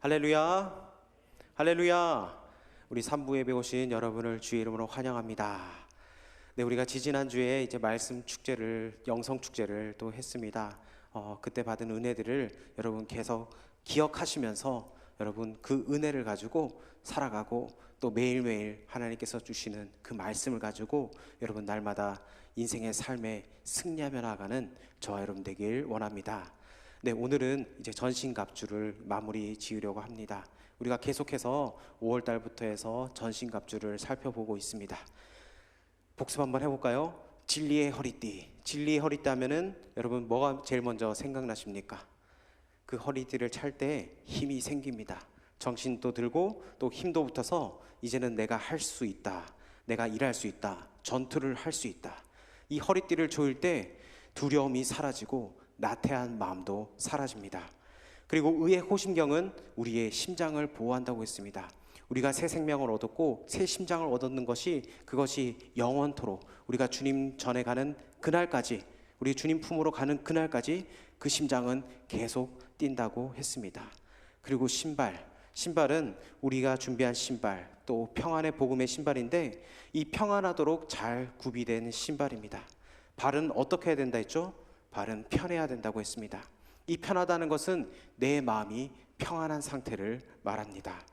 할렐루야, 할렐루야. 우리 3부 예배 오신 여러분을 주의 이름으로 환영합니다. 네, 우리가 지지난주에 이제 말씀 축제를, 영성 축제를 또 했습니다. 그때 받은 은혜들을 여러분 계속 기억하시면서 여러분 그 은혜를 가지고 살아가고 또 매일매일 하나님께서 주시는 그 말씀을 가지고 여러분 날마다 인생의 삶에 승리하며 나아가는 저와 여러분 되길 원합니다. 네, 오늘은 이제 전신갑주를 마무리 지으려고 합니다. 우리가 계속해서 5월달부터 해서 전신갑주를 살펴보고 있습니다. 복습 한번 해볼까요? 진리의 허리띠. 진리의 허리띠 하면은 여러분 뭐가 제일 먼저 생각나십니까? 그 허리띠를 찰 때 힘이 생깁니다. 정신도 들고 또 힘도 붙어서 이제는 내가 할 수 있다, 내가 일할 수 있다, 전투를 할 수 있다. 이 허리띠를 조일 때 두려움이 사라지고 나태한 마음도 사라집니다. 그리고 의의 호심경은 우리의 심장을 보호한다고 했습니다. 우리가 새 생명을 얻었고 새 심장을 얻는 것이 그것이 영원토록 우리가 주님 전에 가는 그날까지, 우리 주님 품으로 가는 그날까지 그 심장은 계속 뛴다고 했습니다. 그리고 신발은 우리가 준비한 신발, 또 평안의 복음의 신발인데 이 평안하도록 잘 구비된 신발입니다. 발은 어떻게 해야 된다 했죠? 발은 편해야 된다고 했습니다. 이 편하다는 것은 내 마음이 평안한 상태를 말합니다.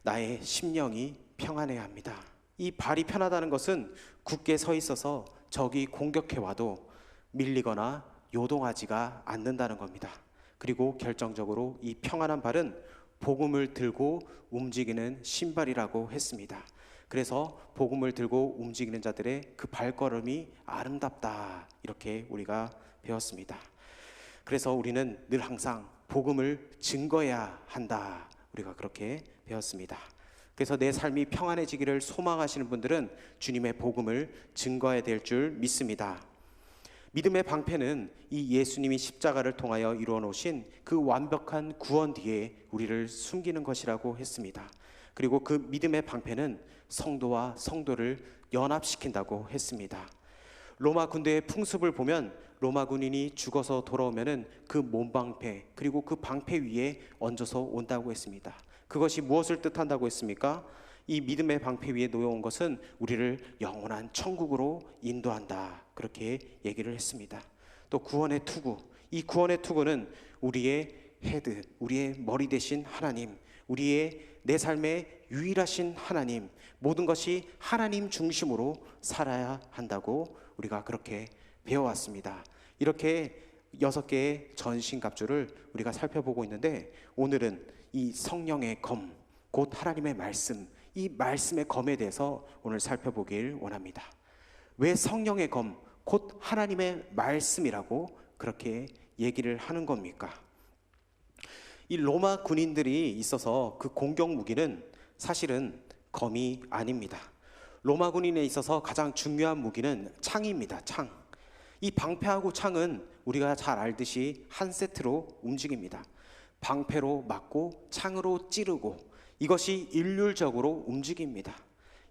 나의 심령이 평안해야 합니다. 이 발이 편하다는 것은 굳게 서 있어서 적이 공격해 와도 밀리거나 요동하지가 않는다는 겁니다. 그리고 결정적으로 이 평안한 발은 복음을 들고 움직이는 신발이라고 했습니다. 그래서 복음을 들고 움직이는 자들의 그 발걸음이 아름답다, 이렇게 우리가 배웠습니다. 그래서 우리는 늘 항상 복음을 증거해야 한다, 우리가 그렇게 배웠습니다. 그래서 내 삶이 평안해지기를 소망하시는 분들은 주님의 복음을 증거해야 될 줄 믿습니다. 믿음의 방패는 이 예수님이 십자가를 통하여 이루어 놓으신 그 완벽한 구원 뒤에 우리를 숨기는 것이라고 했습니다. 그리고 그 믿음의 방패는 성도와 성도를 연합시킨다고 했습니다. 로마 군대의 풍습을 보면 로마 군인이 죽어서 돌아오면은 그 몸방패, 그리고 그 방패 위에 얹어서 온다고 했습니다. 그것이 무엇을 뜻한다고 했습니까? 이 믿음의 방패 위에 놓여온 것은 우리를 영원한 천국으로 인도한다, 그렇게 얘기를 했습니다. 또 구원의 투구, 이 구원의 투구는 우리의 헤드, 우리의 머리 대신 하나님, 우리의 내 삶의 유일하신 하나님, 모든 것이 하나님 중심으로 살아야 한다고 우리가 그렇게 배워왔습니다. 이렇게 6개의 전신갑주를 우리가 살펴보고 있는데 오늘은 이 성령의 검, 곧 하나님의 말씀, 이 말씀의 검에 대해서 오늘 살펴보길 원합니다. 왜 성령의 검, 곧 하나님의 말씀이라고 그렇게 얘기를 하는 겁니까? 이 로마 군인들이 있어서 그 공격 무기는 사실은 검이 아닙니다. 로마 군인에 있어서 가장 중요한 무기는 창입니다. 창. 이 방패하고 창은 우리가 잘 알듯이 한 세트로 움직입니다. 방패로 맞고 창으로 찌르고, 이것이 일률적으로 움직입니다.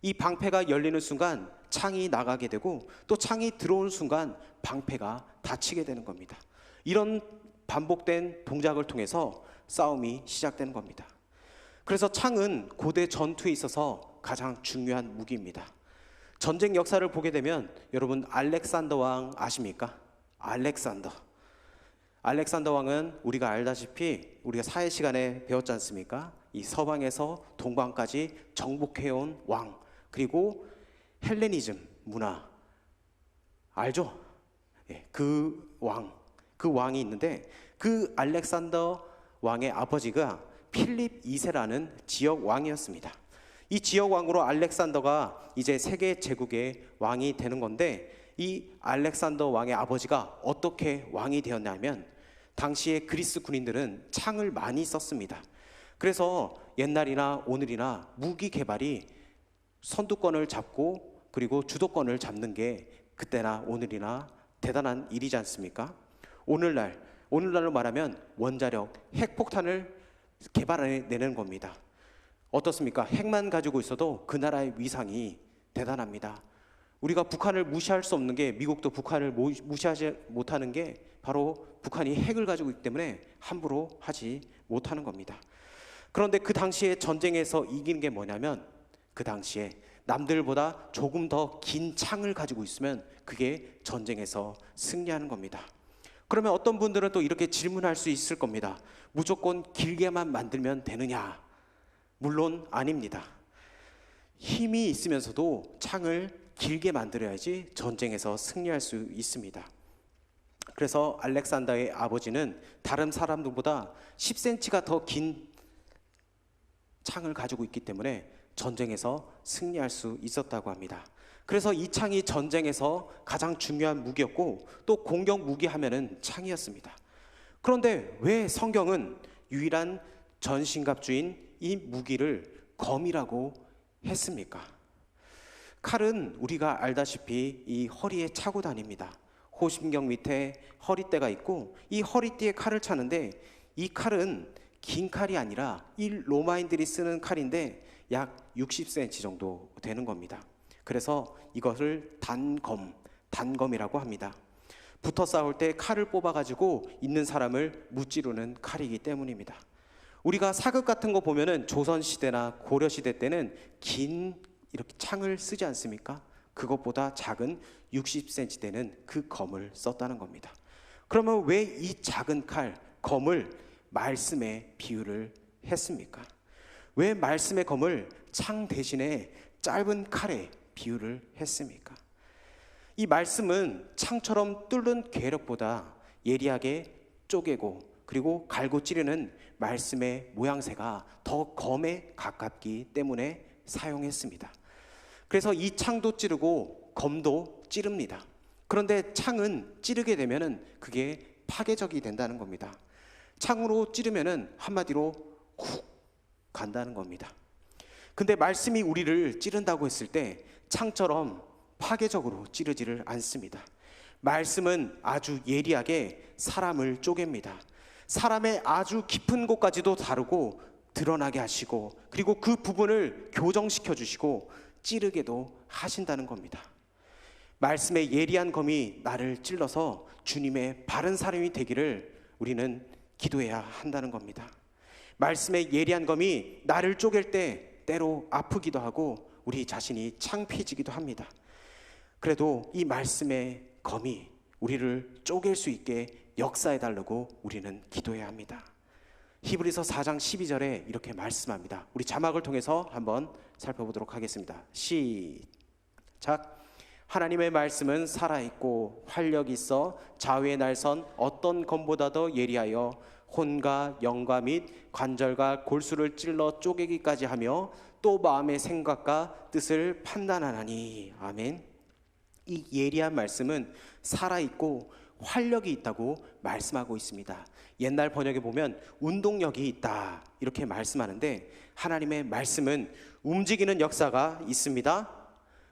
이 방패가 열리는 순간 창이 나가게 되고 또 창이 들어오는 순간 방패가 닫히게 되는 겁니다. 이런 반복된 동작을 통해서 싸움이 시작되는 겁니다. 그래서 창은 고대 전투에 있어서 가장 중요한 무기입니다. 전쟁 역사를 보게 되면 여러분 알렉산더 왕 아십니까? 알렉산더 왕은 우리가 알다시피 우리가 사회 시간에 배웠지 않습니까? 이 서방에서 동방까지 정복해온 왕, 그리고 헬레니즘 문화 알죠? 그 왕이 있는데 그 알렉산더 왕의 아버지가 필립 2세라는 지역 왕이었습니다. 이 지역 왕으로 알렉산더가 이제 세계 제국의 왕이 되는 건데, 이 알렉산더 왕의 아버지가 어떻게 왕이 되었냐면 당시에 그리스 군인들은 창을 많이 썼습니다. 그래서 옛날이나 오늘이나 무기 개발이 선두권을 잡고 그리고 주도권을 잡는 게 그때나 오늘이나 대단한 일이지 않습니까? 오늘날로 말하면 원자력, 핵폭탄을 개발해내는 겁니다. 어떻습니까? 핵만 가지고 있어도 그 나라의 위상이 대단합니다. 우리가 북한을 무시할 수 없는 게, 미국도 북한을 무시하지 못하는 게 바로 북한이 핵을 가지고 있기 때문에 함부로 하지 못하는 겁니다. 그런데 그 당시에 전쟁에서 이기는 게 뭐냐면, 그 당시에 남들보다 조금 더 긴 창을 가지고 있으면 그게 전쟁에서 승리하는 겁니다. 그러면 어떤 분들은 또 이렇게 질문할 수 있을 겁니다. 무조건 길게만 만들면 되느냐? 물론 아닙니다. 힘이 있으면서도 창을 길게 만들어야지 전쟁에서 승리할 수 있습니다. 그래서 알렉산더의 아버지는 다른 사람들보다 10cm가 더 긴 창을 가지고 있기 때문에 전쟁에서 승리할 수 있었다고 합니다. 그래서 이 창이 전쟁에서 가장 중요한 무기였고, 또 공격 무기 하면은 창이었습니다. 그런데 왜 성경은 유일한 전신갑주인 이 무기를 검이라고 했습니까? 칼은 우리가 알다시피 이 허리에 차고 다닙니다. 호심경 밑에 허리띠가 있고, 이 허리띠에 칼을 차는데, 이 칼은 긴 칼이 아니라 이 로마인들이 쓰는 칼인데 약 60cm 정도 되는 겁니다. 그래서 이것을 단검이라고 합니다. 붙어 싸울 때 칼을 뽑아가지고 있는 사람을 무찌르는 칼이기 때문입니다. 우리가 사극 같은 거 보면은 조선시대나 고려시대 때는 긴 이렇게 창을 쓰지 않습니까? 그것보다 작은 60cm 되는 그 검을 썼다는 겁니다. 그러면 왜 이 작은 칼, 검을 말씀에 비유를 했습니까? 왜 말씀의 검을 창 대신에 짧은 칼에 비유를 했습니까? 이 말씀은 창처럼 뚫는 괴력보다 예리하게 쪼개고 그리고 갈고 찌르는 말씀의 모양새가 더 검에 가깝기 때문에 사용했습니다. 그래서 이 창도 찌르고 검도 찌릅니다. 그런데 창은 찌르게 되면은 그게 파괴적이 된다는 겁니다. 창으로 찌르면은 한마디로 훅 간다는 겁니다. 근데 말씀이 우리를 찌른다고 했을 때 창처럼 파괴적으로 찌르지를 않습니다. 말씀은 아주 예리하게 사람을 쪼갭니다. 사람의 아주 깊은 곳까지도 다루고 드러나게 하시고, 그리고 그 부분을 교정시켜 주시고 찌르게도 하신다는 겁니다. 말씀의 예리한 검이 나를 찔러서 주님의 바른 사람이 되기를 우리는 기도해야 한다는 겁니다. 말씀의 예리한 검이 나를 쪼갤 때 때로 아프기도 하고 우리 자신이 창피해지기도 합니다. 그래도 이 말씀의 검이 우리를 쪼갤 수 있게 역사해 달라고 우리는 기도해야 합니다. 히브리서 4장 12절에 이렇게 말씀합니다. 우리 자막을 통해서 한번 살펴보도록 하겠습니다. 시작. 하나님의 말씀은 살아있고 활력 있어 좌우의 날선 어떤 검보다도 예리하여 혼과 영과 및 관절과 골수를 찔러 쪼개기까지 하며 또 마음의 생각과 뜻을 판단하나니. 아멘. 이 예리한 말씀은 살아있고 활력이 있다고 말씀하고 있습니다. 옛날 번역에 보면 운동력이 있다 이렇게 말씀하는데, 하나님의 말씀은 움직이는 역사가 있습니다.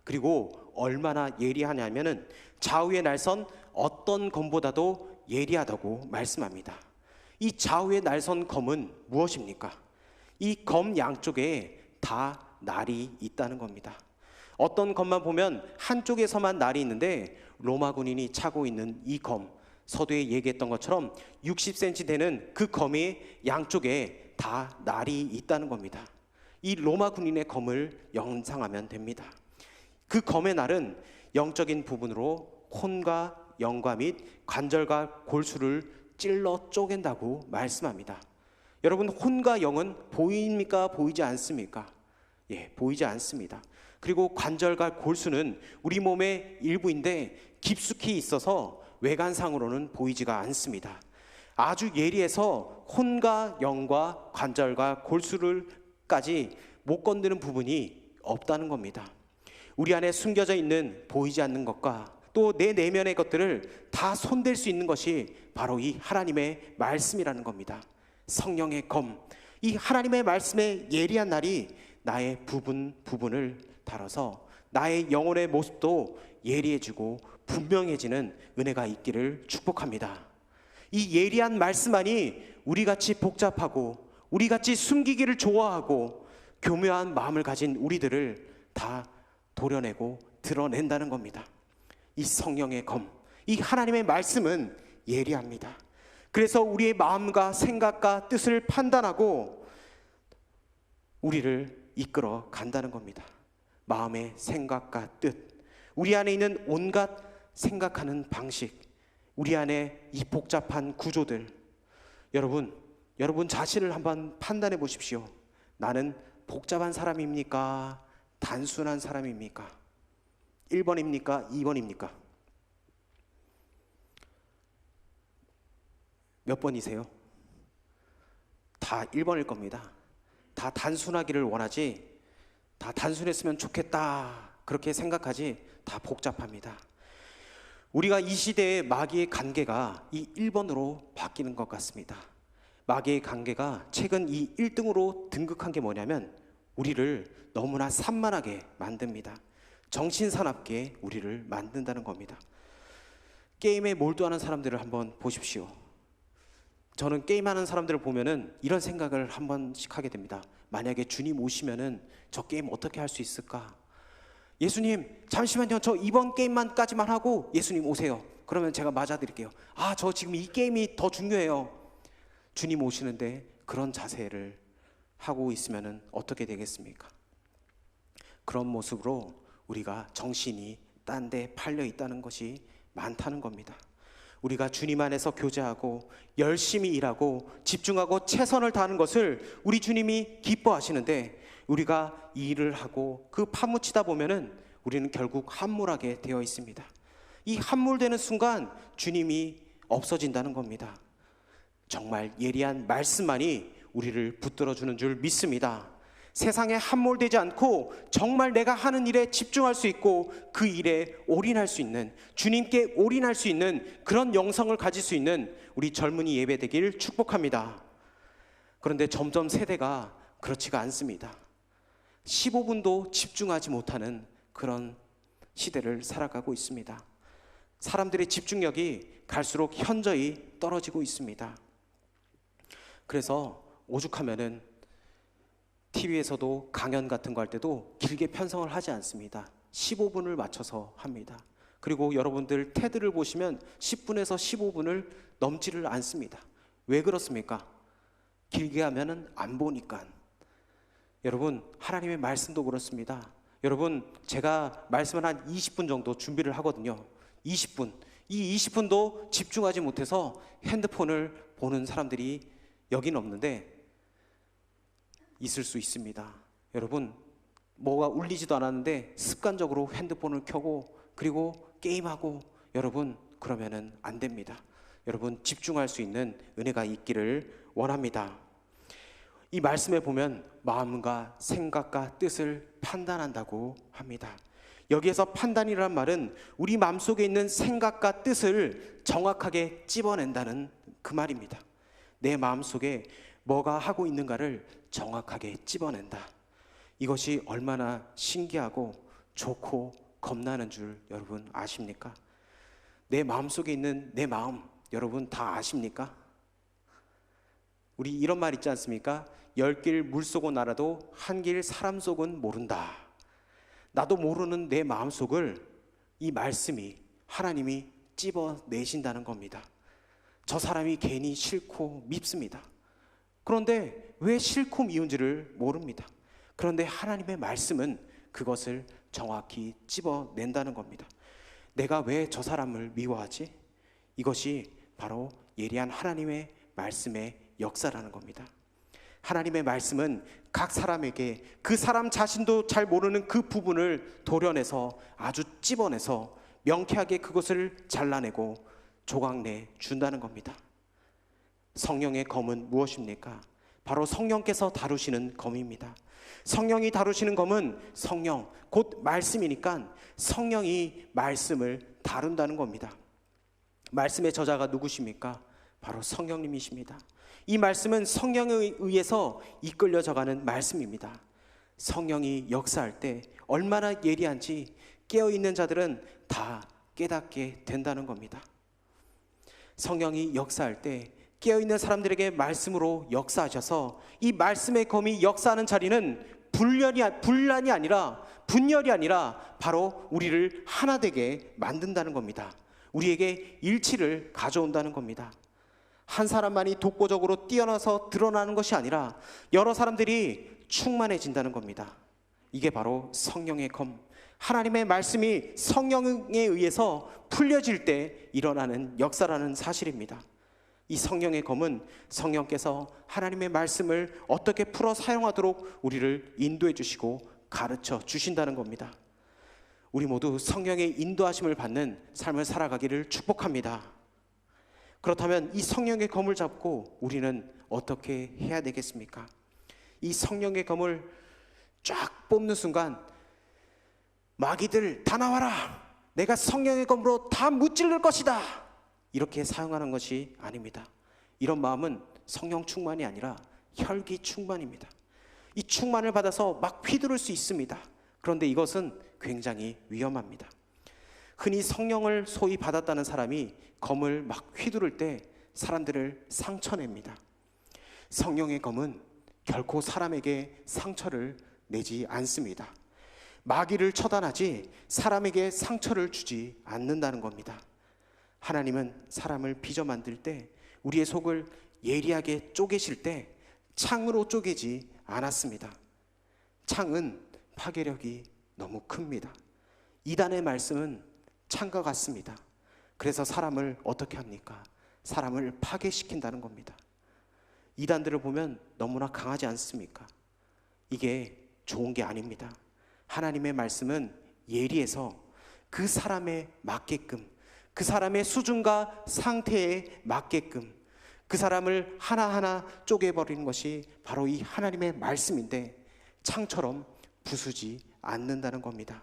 그리고 얼마나 예리하냐면은 좌우의 날선 어떤 검보다도 예리하다고 말씀합니다. 이 좌우의 날선 검은 무엇입니까? 이 검 양쪽에 다 날이 있다는 겁니다. 어떤 검만 보면 한쪽에서만 날이 있는데, 로마 군인이 차고 있는 이 검, 서두에 얘기했던 것처럼 60cm 되는 그 검이 양쪽에 다 날이 있다는 겁니다. 이 로마 군인의 검을 연상하면 됩니다. 그 검의 날은 영적인 부분으로 혼과 영과 및 관절과 골수를 찔러 쪼갠다고 말씀합니다. 여러분, 혼과 영은 보입니까? 보이지 않습니까? 예, 보이지 않습니다. 그리고 관절과 골수는 우리 몸의 일부인데 깊숙이 있어서 외관상으로는 보이지가 않습니다. 아주 예리해서 혼과 영과 관절과 골수를까지 못 건드는 부분이 없다는 겁니다. 우리 안에 숨겨져 있는 보이지 않는 것과 또 내 내면의 것들을 다 손댈 수 있는 것이 바로 이 하나님의 말씀이라는 겁니다. 성령의 검, 이 하나님의 말씀의 예리한 날이 나의 부분을 다뤄서 나의 영혼의 모습도 예리해지고 분명해지는 은혜가 있기를 축복합니다. 이 예리한 말씀만이 우리같이 복잡하고 우리같이 숨기기를 좋아하고 교묘한 마음을 가진 우리들을 다 도려내고 드러낸다는 겁니다. 이 성령의 검, 이 하나님의 말씀은 예리합니다. 그래서 우리의 마음과 생각과 뜻을 판단하고 우리를 이끌어 간다는 겁니다. 마음의 생각과 뜻, 우리 안에 있는 온갖 생각하는 방식, 우리 안에 이 복잡한 구조들, 여러분 자신을 한번 판단해 보십시오. 나는 복잡한 사람입니까? 단순한 사람입니까? 1번입니까? 2번입니까? 몇 번이세요? 다 1번일 겁니다. 다 단순하기를 원하지, 다 단순했으면 좋겠다 그렇게 생각하지, 다 복잡합니다. 우리가 이 시대의 마귀의 관계가 이 1번으로 바뀌는 것 같습니다. 마귀의 관계가 최근 이 1등으로 등극한 게 뭐냐면 우리를 너무나 산만하게 만듭니다. 정신사납게 우리를 만든다는 겁니다. 게임에 몰두하는 사람들을 한번 보십시오. 저는 게임하는 사람들을 보면은 이런 생각을 한 번씩 하게 됩니다. 만약에 주님 오시면은 저 게임 어떻게 할 수 있을까? 예수님 잠시만요, 저 이번 게임만까지만 하고 예수님 오세요. 그러면 제가 맞아드릴게요. 저 지금 이 게임이 더 중요해요. 주님 오시는데 그런 자세를 하고 있으면은 어떻게 되겠습니까? 그런 모습으로 우리가 정신이 딴 데 팔려 있다는 것이 많다는 겁니다. 우리가 주님 안에서 교제하고 열심히 일하고 집중하고 최선을 다하는 것을 우리 주님이 기뻐하시는데, 우리가 이 일을 하고 그 파묻히다 보면은 우리는 결국 함몰하게 되어 있습니다. 이 함몰되는 순간 주님이 없어진다는 겁니다. 정말 예리한 말씀만이 우리를 붙들어주는 줄 믿습니다. 세상에 함몰되지 않고 정말 내가 하는 일에 집중할 수 있고 그 일에 올인할 수 있는, 주님께 올인할 수 있는 그런 영성을 가질 수 있는 우리 젊은이 예배 되길 축복합니다. 그런데 점점 세대가 그렇지가 않습니다. 15분도 집중하지 못하는 그런 시대를 살아가고 있습니다. 사람들의 집중력이 갈수록 현저히 떨어지고 있습니다. 그래서 오죽하면은 TV에서도 강연 같은 거 할 때도 길게 편성을 하지 않습니다. 15분을 맞춰서 합니다. 그리고 여러분들 테드를 보시면 10분에서 15분을 넘지를 않습니다. 왜 그렇습니까? 길게 하면은 안 보니까. 여러분, 하나님의 말씀도 그렇습니다. 여러분, 제가 말씀을 한 20분 정도 준비를 하거든요. 20분. 이 20분도 집중하지 못해서 핸드폰을 보는 사람들이 여긴 없는데 있을 수 있습니다. 여러분, 뭐가 울리지도 않았는데 습관적으로 핸드폰을 켜고 그리고 게임하고, 여러분 그러면은 안 됩니다. 여러분, 집중할 수 있는 은혜가 있기를 원합니다. 이 말씀에 보면 마음과 생각과 뜻을 판단한다고 합니다. 여기에서 판단이라는 말은 우리 마음속에 있는 생각과 뜻을 정확하게 찝어낸다는 그 말입니다. 내 마음속에 뭐가 하고 있는가를 정확하게 찝어낸다. 이것이 얼마나 신기하고 좋고 겁나는 줄 여러분 아십니까? 내 마음속에 있는 내 마음 여러분 다 아십니까? 우리 이런 말 있지 않습니까? 10길 물속은 알아도 한 길 사람 속은 모른다. 나도 모르는 내 마음속을 이 말씀이, 하나님이 찝어내신다는 겁니다. 저 사람이 괜히 싫고 밉습니다. 그런데 왜 싫고 미운지를 모릅니다. 그런데 하나님의 말씀은 그것을 정확히 찝어낸다는 겁니다. 내가 왜 저 사람을 미워하지? 이것이 바로 예리한 하나님의 말씀의 역사라는 겁니다. 하나님의 말씀은 각 사람에게 그 사람 자신도 잘 모르는 그 부분을 도려내서 아주 찝어내서 명쾌하게 그것을 잘라내고 조각내 준다는 겁니다. 성령의 검은 무엇입니까? 바로 성령께서 다루시는 검입니다. 성령이 다루시는 검은 성령, 곧 말씀이니까 성령이 말씀을 다룬다는 겁니다. 말씀의 저자가 누구십니까? 바로 성령님이십니다. 이 말씀은 성령에 의해서 이끌려져가는 말씀입니다. 성령이 역사할 때 얼마나 예리한지 깨어있는 자들은 다 깨닫게 된다는 겁니다. 성령이 역사할 때 깨어있는 사람들에게 말씀으로 역사하셔서 이 말씀의 검이 역사하는 자리는 분란이 아니라 분열이 아니라 바로 우리를 하나 되게 만든다는 겁니다. 우리에게 일치를 가져온다는 겁니다. 한 사람만이 독보적으로 뛰어나서 드러나는 것이 아니라 여러 사람들이 충만해진다는 겁니다. 이게 바로 성령의 검, 하나님의 말씀이 성령에 의해서 풀려질 때 일어나는 역사라는 사실입니다. 이 성령의 검은 성령께서 하나님의 말씀을 어떻게 풀어 사용하도록 우리를 인도해 주시고 가르쳐 주신다는 겁니다. 우리 모두 성령의 인도하심을 받는 삶을 살아가기를 축복합니다. 그렇다면 이 성령의 검을 잡고 우리는 어떻게 해야 되겠습니까? 이 성령의 검을 쫙 뽑는 순간 마귀들 다 나와라, 내가 성령의 검으로 다 무찔릴 것이다, 이렇게 사용하는 것이 아닙니다. 이런 마음은 성령 충만이 아니라 혈기 충만입니다. 이 충만을 받아서 막 휘두를 수 있습니다. 그런데 이것은 굉장히 위험합니다. 흔히 성령을 소위 받았다는 사람이 검을 막 휘두를 때 사람들을 상처냅니다. 성령의 검은 결코 사람에게 상처를 내지 않습니다. 마귀를 처단하지 사람에게 상처를 주지 않는다는 겁니다. 하나님은 사람을 빚어 만들 때, 우리의 속을 예리하게 쪼개실 때 창으로 쪼개지 않았습니다. 창은 파괴력이 너무 큽니다. 이단의 말씀은 창과 같습니다. 그래서 사람을 어떻게 합니까? 사람을 파괴시킨다는 겁니다. 이단들을 보면 너무나 강하지 않습니까? 이게 좋은 게 아닙니다. 하나님의 말씀은 예리해서 그 사람에 맞게끔, 그 사람의 수준과 상태에 맞게끔 그 사람을 하나하나 쪼개버리는 것이 바로 이 하나님의 말씀인데, 창처럼 부수지 않는다는 겁니다.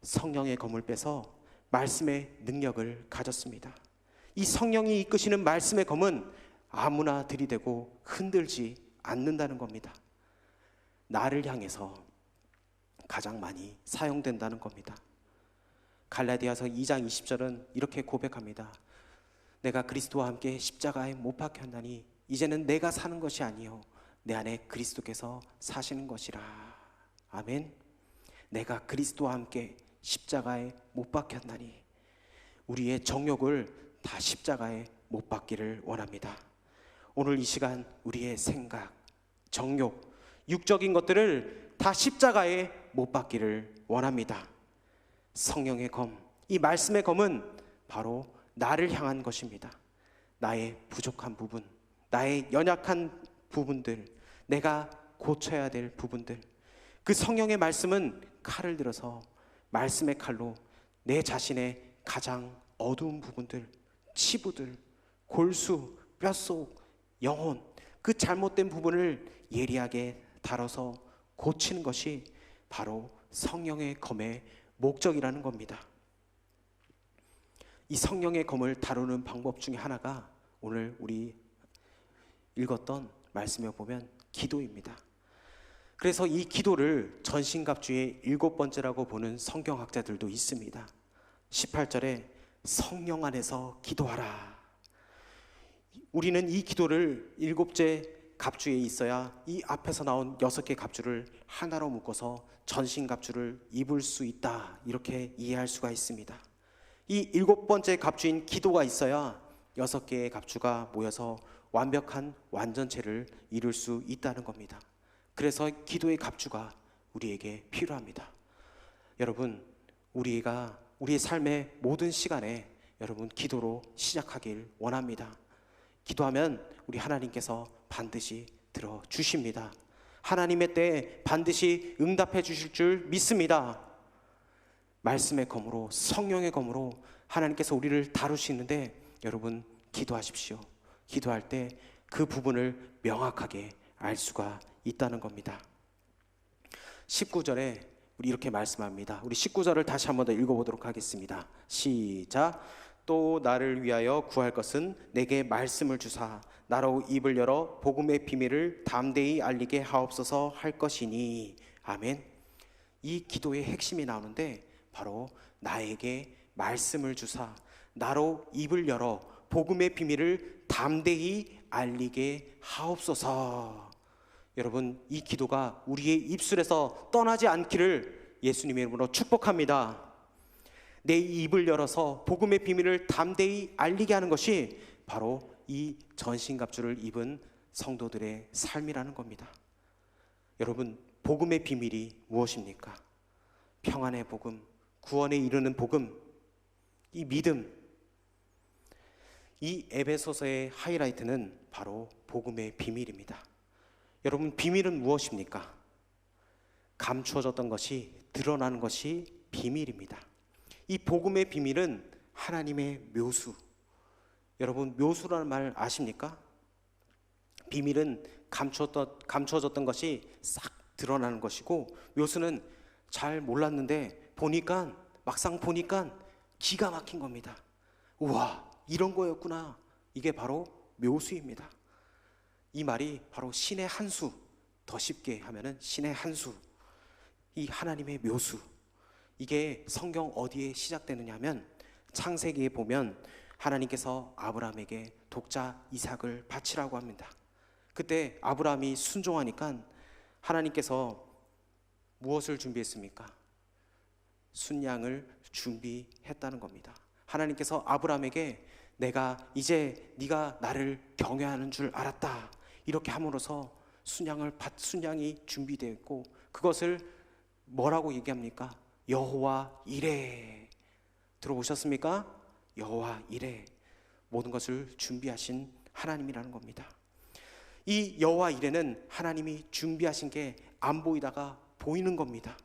성령의 검을 빼서 말씀의 능력을 가졌습니다. 이 성령이 이끄시는 말씀의 검은 아무나 들이대고 흔들지 않는다는 겁니다. 나를 향해서 가장 많이 사용된다는 겁니다. 갈라디아서 2장 20절은 이렇게 고백합니다. 내가 그리스도와 함께 십자가에 못 박혔나니 이제는 내가 사는 것이 아니요 내 안에 그리스도께서 사시는 것이라. 아멘. 내가 그리스도와 함께 십자가에 못 박혔나니, 우리의 정욕을 다 십자가에 못 박기를 원합니다. 오늘 이 시간 우리의 생각, 정욕, 육적인 것들을 다 십자가에 못 박기를 원합니다. 성령의 검, 이 말씀의 검은 바로 나를 향한 것입니다. 나의 부족한 부분, 나의 연약한 부분들, 내가 고쳐야 될 부분들, 그 성령의 말씀은 칼을 들어서 말씀의 칼로 내 자신의 가장 어두운 부분들, 치부들, 골수, 뼛속, 영혼, 그 잘못된 부분을 예리하게 다뤄서 고치는 것이 바로 성령의 검의 목적이라는 겁니다. 이 성령의 검을 다루는 방법 중에 하나가 오늘 우리 읽었던 말씀에 보면 기도입니다. 그래서 이 기도를 전신갑주의 7번째라고 보는 성경학자들도 있습니다. 18절에 성령 안에서 기도하라. 우리는 이 기도를 7째 갑주에 있어야 이 앞에서 나온 6개 갑주를 하나로 묶어서 전신갑주를 입을 수 있다, 이렇게 이해할 수가 있습니다. 이 7번째 갑주인 기도가 있어야 6개의 갑주가 모여서 완벽한 완전체를 이룰 수 있다는 겁니다. 그래서 기도의 갑주가 우리에게 필요합니다. 여러분, 우리가 우리의 삶의 모든 시간에 여러분 기도로 시작하길 원합니다. 기도하면 우리 하나님께서 반드시 들어주십니다. 하나님의 때에 반드시 응답해 주실 줄 믿습니다. 말씀의 검으로, 성령의 검으로 하나님께서 우리를 다루시는데 여러분 기도하십시오. 기도할 때 그 부분을 명확하게 알 수가 있다는 겁니다. 19절에 우리 이렇게 말씀합니다. 우리 19절을 다시 한 번 더 읽어보도록 하겠습니다. 시작. 또 나를 위하여 구할 것은 내게 말씀을 주사 나로 입을 열어 복음의 비밀을 담대히 알리게 하옵소서 할 것이니. 아멘. 이 기도의 핵심이 나오는데 바로 나에게 말씀을 주사 나로 입을 열어 복음의 비밀을 담대히 알리게 하옵소서. 여러분, 이 기도가 우리의 입술에서 떠나지 않기를 예수님의 이름으로 축복합니다. 내 입을 열어서 복음의 비밀을 담대히 알리게 하는 것이 바로 이 전신갑주를 입은 성도들의 삶이라는 겁니다. 여러분, 복음의 비밀이 무엇입니까? 평안의 복음, 구원에 이르는 복음, 이 믿음, 이 에베소서의 하이라이트는 바로 복음의 비밀입니다. 여러분, 비밀은 무엇입니까? 감추어졌던 것이 드러나는 것이 비밀입니다. 이 복음의 비밀은 하나님의 묘수. 여러분, 묘수라는 말 아십니까? 비밀은 감추어졌던 것이 싹 드러나는 것이고, 묘수는 잘 몰랐는데 막상 보니까 기가 막힌 겁니다. 우와, 이런 거였구나. 이게 바로 묘수입니다. 이 말이 바로 신의 한 수, 더 쉽게 하면은 신의 한 수, 이 하나님의 묘수. 이게 성경 어디에 시작되느냐 하면 창세기에 보면 하나님께서 아브라함에게 독자 이삭을 바치라고 합니다. 그때 아브라함이 순종하니까 하나님께서 무엇을 준비했습니까? 순양을 준비했다는 겁니다. 하나님께서 아브라함에게 내가 이제 네가 나를 경외하는 줄 알았다, 이렇게 함으로써 순양이 준비되어 있고, 그것을 뭐라고 얘기합니까? 여호와 이레. 들어보셨습니까? 여호와 이레. 모든 것을 준비하신 하나님이라는 겁니다. 이 여호와 이레는 하나님이 준비하신 게 안 보이다가 보이는 겁니다.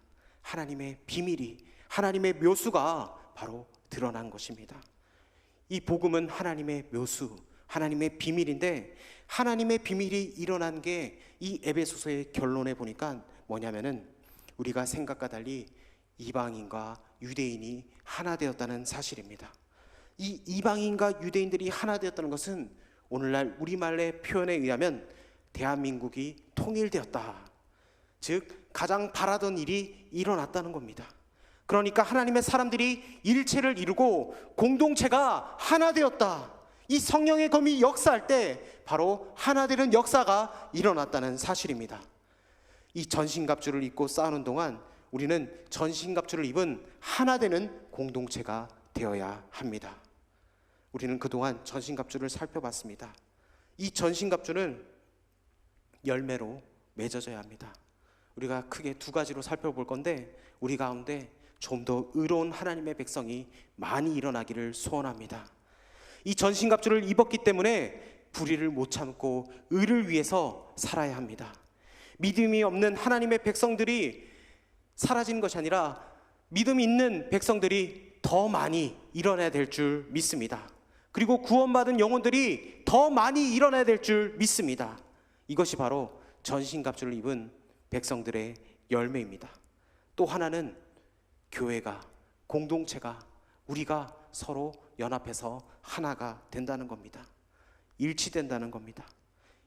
하나님의 비밀이, 하나님의 묘수가 바로 드러난 것입니다. 이 복음은 하나님의 묘수, 하나님의 비밀인데, 하나님의 비밀이 일어난 게 이 에베소서의 결론에 보니까 뭐냐면은 우리가 생각과 달리 이방인과 유대인이 하나 되었다는 사실입니다. 이 이방인과 유대인들이 하나 되었다는 것은 오늘날 우리말의 표현에 의하면 대한민국이 통일되었다, 즉 가장 바라던 일이 일어났다는 겁니다. 그러니까 하나님의 사람들이 일체를 이루고 공동체가 하나 되었다. 이 성령의 검이 역사할 때 바로 하나 되는 역사가 일어났다는 사실입니다. 이 전신갑주를 입고 싸우는 동안 우리는 전신갑주를 입은 하나 되는 공동체가 되어야 합니다. 우리는 그동안 전신갑주를 살펴봤습니다. 이 전신갑주는 열매로 맺어져야 합니다. 우리가 크게 두 가지로 살펴볼 건데, 우리 가운데 좀 더 의로운 하나님의 백성이 많이 일어나기를 소원합니다. 이 전신갑주를 입었기 때문에 불의를 못 참고 의를 위해서 살아야 합니다. 믿음이 없는 하나님의 백성들이 사라지는 것이 아니라 믿음 있는 백성들이 더 많이 일어나야 될 줄 믿습니다. 그리고 구원받은 영혼들이 더 많이 일어나야 될 줄 믿습니다. 이것이 바로 전신갑주를 입은 백성들의 열매입니다. 또 하나는 교회가, 공동체가, 우리가 서로 연합해서 하나가 된다는 겁니다. 일치된다는 겁니다.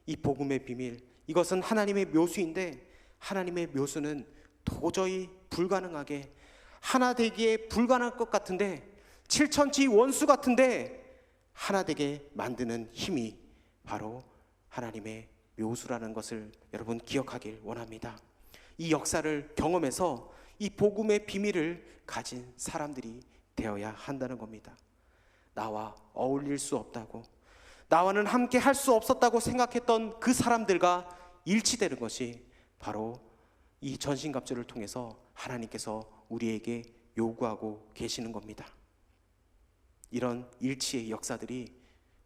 이 복음의 비밀, 이것은 하나님의 묘수인데, 하나님의 묘수는 도저히 불가능하게, 하나 되기에 불가능할 것 같은데, 칠천지 원수 같은데 하나 되게 만드는 힘이 바로 하나님의 묘수라는 것을 여러분 기억하길 원합니다. 이 역사를 경험해서 이 복음의 비밀을 가진 사람들이 되어야 한다는 겁니다. 나와 어울릴 수 없다고, 나와는 함께 할 수 없었다고 생각했던 그 사람들과 일치되는 것이 바로 이 전신갑주를 통해서 하나님께서 우리에게 요구하고 계시는 겁니다. 이런 일치의 역사들이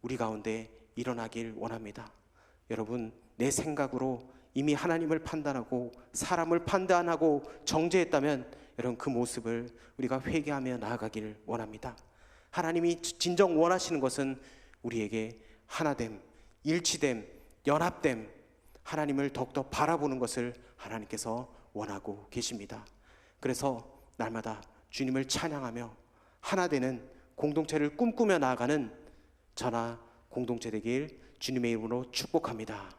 우리 가운데 일어나길 원합니다. 여러분, 내 생각으로 이미 하나님을 판단하고 사람을 판단하고 정죄했다면 여러분, 그 모습을 우리가 회개하며 나아가길 원합니다. 하나님이 진정 원하시는 것은 우리에게 하나됨, 일치됨, 연합됨, 하나님을 더욱더 바라보는 것을 하나님께서 원하고 계십니다. 그래서 날마다 주님을 찬양하며 하나 되는 공동체를 꿈꾸며 나아가는 저나 공동체 되길 주님의 이름으로 축복합니다.